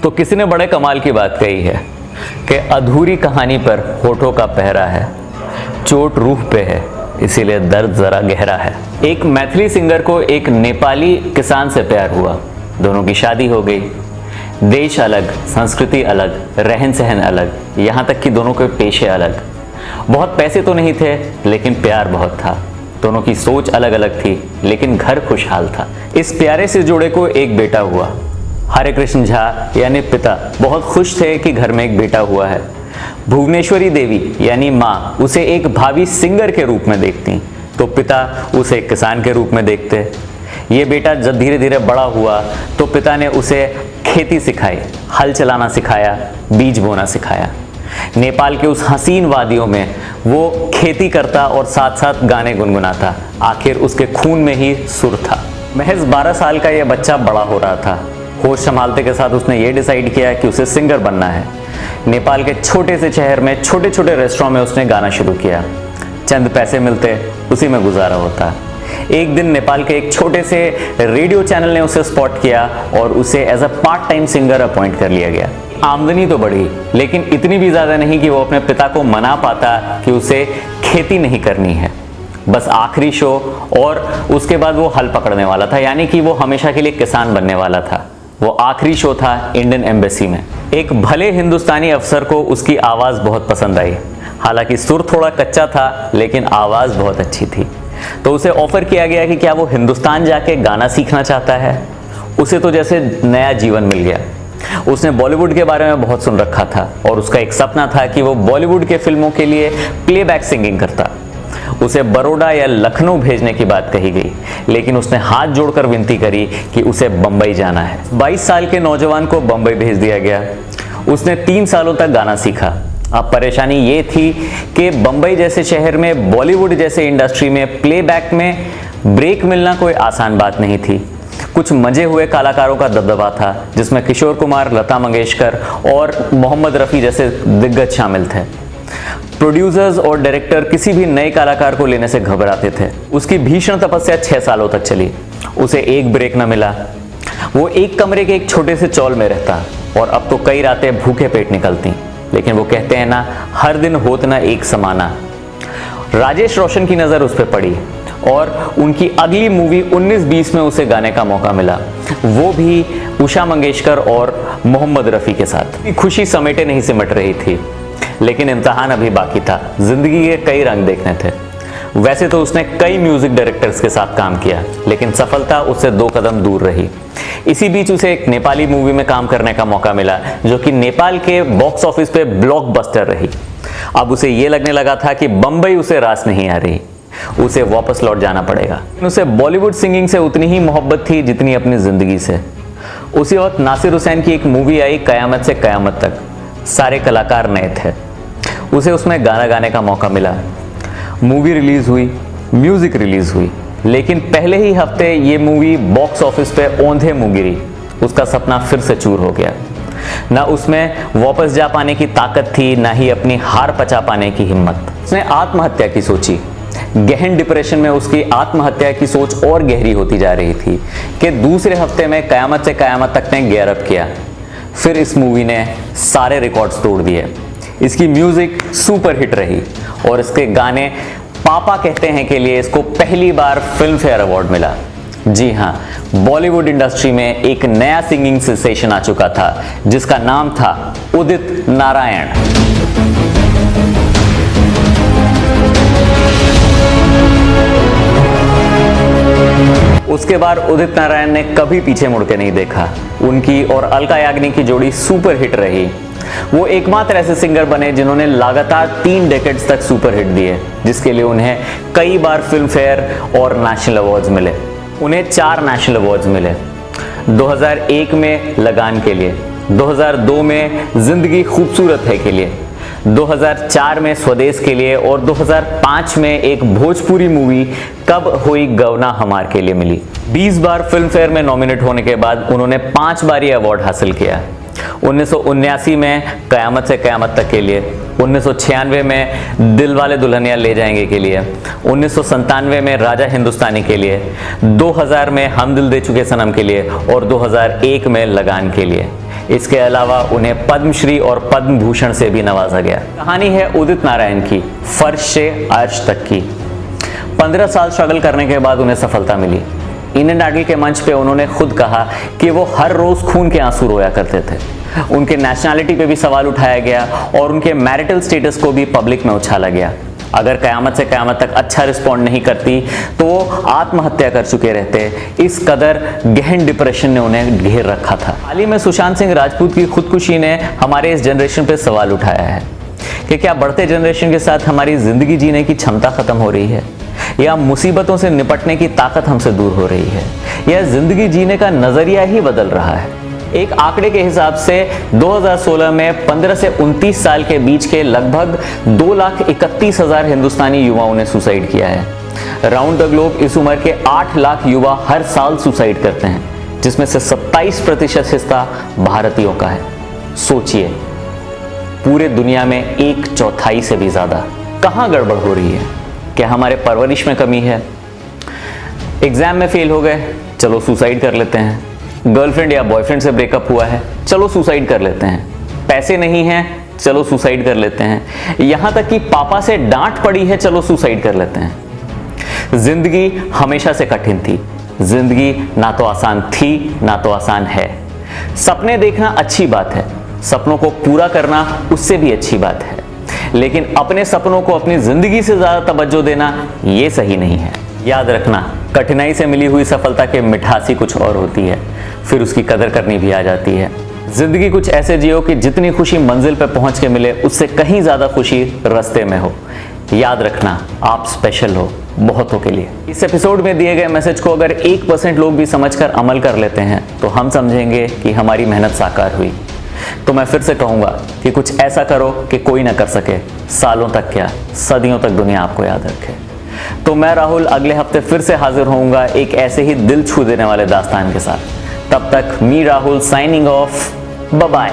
तो किसी ने बड़े कमाल की बात कही है कि अधूरी कहानी पर होठों का पहरा है, चोट रूह पे है, इसीलिए दर्द जरा गहरा है। एक मैथिली सिंगर को एक नेपाली किसान से प्यार हुआ, दोनों की शादी हो गई। देश अलग, संस्कृति अलग, रहन सहन अलग, यहाँ तक कि दोनों के पेशे अलग। बहुत पैसे तो नहीं थे लेकिन प्यार बहुत था। दोनों की सोच अलग अलग थी लेकिन घर खुशहाल था। इस प्यारे से जोड़े को एक बेटा हुआ। हरे कृष्ण झा यानी पिता बहुत खुश थे कि घर में एक बेटा हुआ है। भुवनेश्वरी देवी यानी माँ उसे एक भावी सिंगर के रूप में देखती, तो पिता उसे एक किसान के रूप में देखते। ये बेटा जब धीरे धीरे बड़ा हुआ तो पिता ने उसे खेती सिखाई, हल चलाना सिखाया, बीज बोना सिखाया। नेपाल के उस हसीन वादियों में वो खेती करता और साथ साथ गाने गुनगुनाता। आखिर उसके खून में ही सुर था। महज 12 साल का यह बच्चा बड़ा हो रहा था। होश संभालते के साथ उसने ये डिसाइड किया कि उसे सिंगर बनना है। नेपाल के छोटे से शहर में छोटे छोटे रेस्टोरेंट में उसने गाना शुरू किया। चंद पैसे मिलते, उसी में गुजारा होता। एक दिन नेपाल के एक छोटे से रेडियो चैनल ने उसे स्पॉट किया और उसे as a part time singer appoint कर लिया गया। आमदनी तो बढ़ी लेकिन इतनी भी ज्यादा नहीं कि वो अपने पिता को मना पाता कि उसे खेती नहीं करनी है। बस आखिरी शो और उसके बाद वो हल पकड़ने वाला था, यानी कि वो हमेशा के लिए किसान बनने वाला था। वो आखिरी शो था इंडियन एम्बेसी में। एक भले हिंदुस्तानी अफसर को उसकी आवाज बहुत पसंद आई। हालांकि सुर थोड़ा कच्चा था लेकिन आवाज बहुत अच्छी थी। तो उसे ऑफर किया गया कि क्या वो हिंदुस्तान जाके गाना सीखना चाहता है। उसे तो जैसे नया जीवन मिल गया। उसने बॉलीवुड के बारे में बहुत सुन रखा था और उसका एक सपना था कि वो बॉलीवुड के फिल्मों के लिए प्लेबैक सिंगिंग करता। उसे बड़ौदा या लखनऊ भेजने की बात कही गई, लेकिन उसने हाथ जोड़कर विनती करी कि उसे बंबई जाना है। 22 साल के नौजवान को बंबई भेज दिया गया। उसने 3 सालों तक गाना सीखा। अब परेशानी ये थी कि बंबई जैसे शहर में बॉलीवुड जैसे इंडस्ट्री में प्लेबैक में ब्रेक मिलना कोई आसान बात नहीं थी। कुछ मजे हुए कलाकारों का दबदबा था, जिसमें किशोर कुमार, लता मंगेशकर और मोहम्मद रफ़ी जैसे दिग्गज शामिल थे। प्रोड्यूसर्स और डायरेक्टर किसी भी नए कलाकार को लेने से घबराते थे। उसकी भीषण तपस्या 6 सालों तक चली। उसे एक ब्रेक न मिला। वो एक कमरे के एक छोटे से चौल में रहता और अब तो कई रातें भूखे पेट निकलती। लेकिन वो कहते हैं ना, हर दिन होत ना एक समाना। राजेश रोशन की नज़र उस पर पड़ी और उनकी अगली मूवी 1920 में उसे गाने का मौका मिला, वो भी उषा मंगेशकर और मोहम्मद रफ़ी के साथ। खुशी समेटे नहीं सिमट रही थी, लेकिन इम्तिहान अभी बाकी था। जिंदगी के कई रंग देखने थे। वैसे तो उसने कई म्यूजिक डायरेक्टर्स के साथ काम किया, लेकिन सफलता उससे 2 कदम दूर रही। इसी बीच उसे एक नेपाली मूवी में काम करने का मौका मिला, जो कि नेपाल के बॉक्स ऑफिस पे ब्लॉकबस्टर रही। अब उसे ये लगने लगा था कि बंबई उसे रास नहीं आ रही, उसे वापस लौट जाना पड़ेगा। उसे बॉलीवुड सिंगिंग से उतनी ही मोहब्बत थी जितनी अपनी जिंदगी से। उसी वक्त नासिर हुसैन की एक मूवी आई, कयामत से कयामत तक। सारे कलाकार नए थे। उसे उसमें गाना गाने का मौका मिला। मूवी रिलीज हुई, म्यूजिक रिलीज हुई, लेकिन पहले ही हफ्ते ये मूवी बॉक्स ऑफिस पे औंधे मुंह गिरी। उसका सपना फिर से चूर हो गया। ना उसमें वापस जा पाने की ताकत थी, ना ही अपनी हार पचा पाने की हिम्मत। उसने आत्महत्या की सोची। गहन डिप्रेशन में उसकी आत्महत्या की सोच और गहरी होती जा रही थी कि दूसरे हफ्ते में कयामत से कयामत तक ने गेयर अप किया। फिर इस मूवी ने सारे रिकॉर्ड्स तोड़ दिए। इसकी म्यूजिक सुपर हिट रही और इसके गाने पापा कहते हैं के लिए इसको पहली बार फिल्म फेयर अवार्ड मिला। जी हाँ, बॉलीवुड इंडस्ट्री में एक नया सिंगिंग सेंसेशन आ चुका था, जिसका नाम था उदित नारायण। उसके बाद उदित नारायण ने कभी पीछे मुड़ के नहीं देखा। उनकी और अलका याग्निक की जोड़ी सुपर हिट रही। वो एकमात्र ऐसे सिंगर बने जिन्होंने लगातार 3 डेकेड्स तक सुपर हिट दिए, जिसके लिए उन्हें कई बार फिल्म फेयर और नेशनल अवार्ड्स मिले। उन्हें 4 नेशनल अवार्ड्स मिले। 2001 में लगान के लिए, 2002 में जिंदगी खूबसूरत है के लिए, 2004 में स्वदेश के लिए और 2005 में एक भोजपुरी मूवी कब हुई गवना हमार के लिए मिली। 20 बार फिल्म फेयर में नॉमिनेट होने के बाद उन्होंने 5 बार ये अवार्ड हासिल किया। 1979 में कयामत से कयामत तक के लिए, 1996 में दिलवाले दुल्हनिया ले जाएंगे के लिए, 1997 में राजा हिंदुस्तानी के लिए, 2000 में हम दिल दे चुके सनम के लिए और 2001 में लगान के लिए। इसके अलावा उन्हें पद्मश्री और पद्म भूषण से भी नवाजा गया। कहानी है उदित नारायण की, फर्श से अर्श तक की। 15 साल स्ट्रगल करने के बाद उन्हें सफलता मिली। इंडियन आइडल के मंच पे उन्होंने खुद कहा कि वो हर रोज खून के आंसू रोया करते थे। उनके नेशनैलिटी पे भी सवाल उठाया गया और उनके मैरिटल स्टेटस को भी पब्लिक में उछाला गया। अगर कयामत से कयामत तक अच्छा रिस्पॉन्ड नहीं करती तो वो आत्महत्या कर चुके रहते। इस कदर गहन डिप्रेशन ने उन्हें घेर रखा था। हाल ही में सुशांत सिंह राजपूत की खुदकुशी ने हमारे इस जनरेशन पे सवाल उठाया है कि क्या बढ़ते जनरेशन के साथ हमारी जिंदगी जीने की क्षमता खत्म हो रही है, या मुसीबतों से निपटने की ताकत हमसे दूर हो रही है, या जिंदगी जीने का नजरिया ही बदल रहा है। एक आंकड़े के हिसाब से 2016 में 15 से 29 साल के बीच के लगभग 2,31,000 हिंदुस्तानी युवाओं ने सुसाइड किया है। राउंड द ग्लोब इस उम्र के 8 लाख युवा हर साल सुसाइड करते हैं, जिसमें से 27% हिस्सा भारतीयों का है। सोचिए, पूरे दुनिया में 1/4 से भी ज्यादा। कहां गड़बड़ हो रही है? क्या हमारे परवरिश में कमी है? एग्जाम में फेल हो गए, चलो सुसाइड कर लेते हैं। गर्लफ्रेंड या बॉयफ्रेंड से ब्रेकअप हुआ है, चलो सुसाइड कर लेते हैं। पैसे नहीं हैं, चलो सुसाइड कर लेते हैं। यहां तक कि पापा से डांट पड़ी है, चलो सुसाइड कर लेते हैं। जिंदगी हमेशा से कठिन थी। जिंदगी ना तो आसान थी, ना तो आसान है। सपने देखना अच्छी बात है, सपनों को पूरा करना उससे भी अच्छी बात है, लेकिन अपने सपनों को अपनी जिंदगी से ज्यादा तवज्जो देना ये सही नहीं है। याद रखना, कठिनाई से मिली हुई सफलता के मिठासी कुछ और होती है, फिर उसकी कदर करनी भी आ जाती है। जिंदगी कुछ ऐसे जियो कि जितनी खुशी मंजिल पर पहुंच के मिले, उससे कहीं ज्यादा खुशी रास्ते में हो। याद रखना, आप स्पेशल हो बहुतों के लिए। इस एपिसोड में दिए गए मैसेज को अगर 1% लोग भी समझकर अमल कर लेते हैं तो हम समझेंगे कि हमारी मेहनत साकार हुई। तो मैं फिर से कहूंगा कि कुछ ऐसा करो कि कोई ना कर सके। सालों तक क्या, सदियों तक दुनिया आपको याद रखे। तो मैं राहुल अगले हफ्ते फिर से हाजिर होऊंगा एक ऐसे ही दिल छू देने वाले दास्तान के साथ। तब तक मी Rahul signing off, bye bye.